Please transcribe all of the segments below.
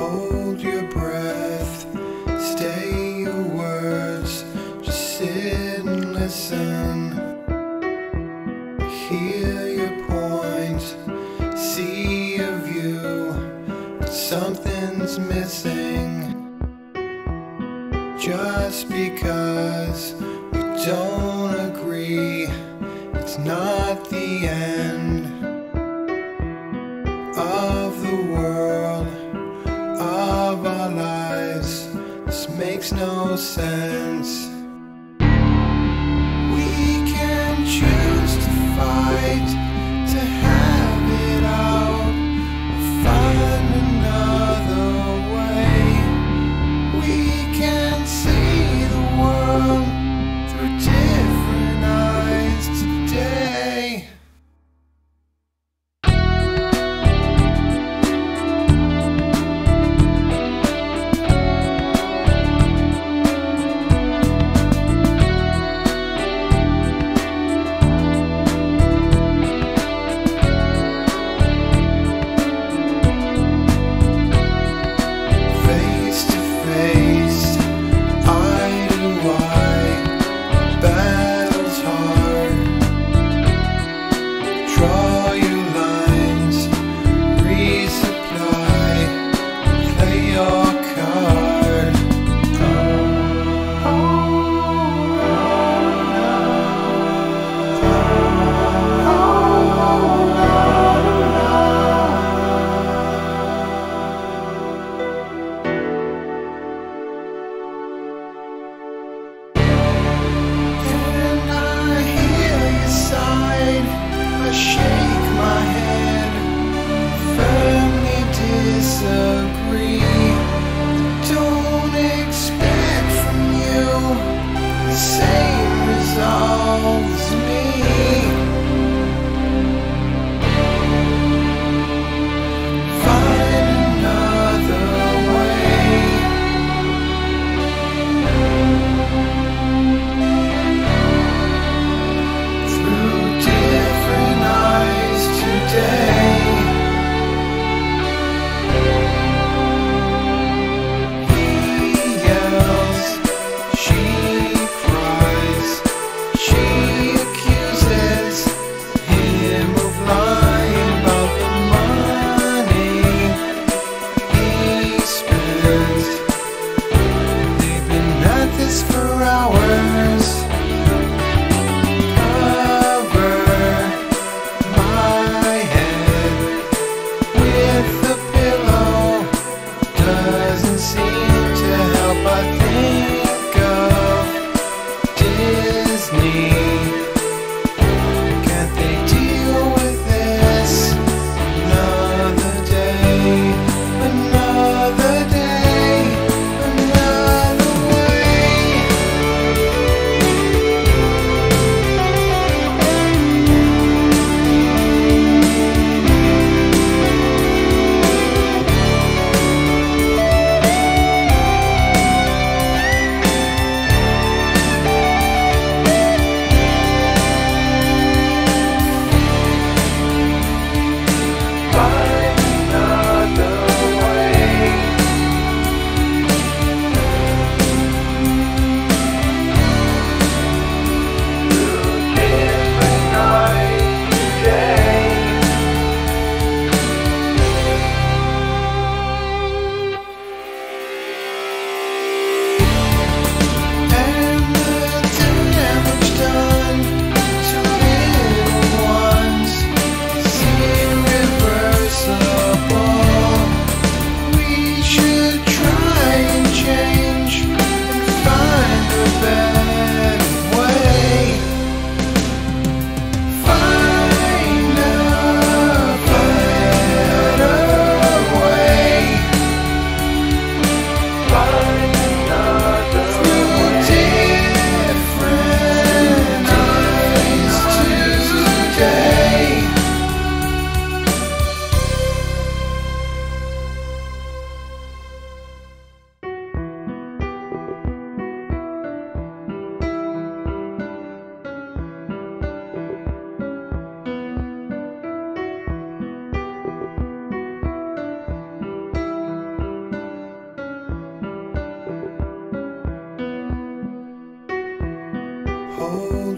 hold your breath, stay your words, just sit and listen. Hear your point, see a view, but something's missing. Just because we don't agree, it's not the end of the world, of our lives. This makes no sense. We can choose to fight, to have it out, or find another way. We can see the world through different eyes today.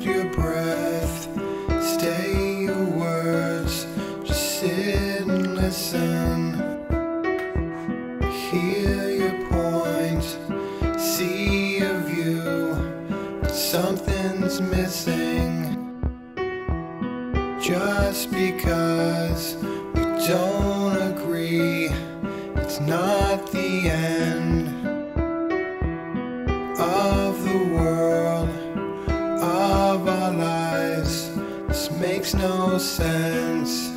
hold your breath, stay your words, just sit and listen. Hear your point, see your view, but something's missing. Just because we don't agree, it's not the end of the world, of our lives. This makes no sense.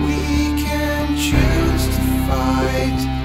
We can choose to fight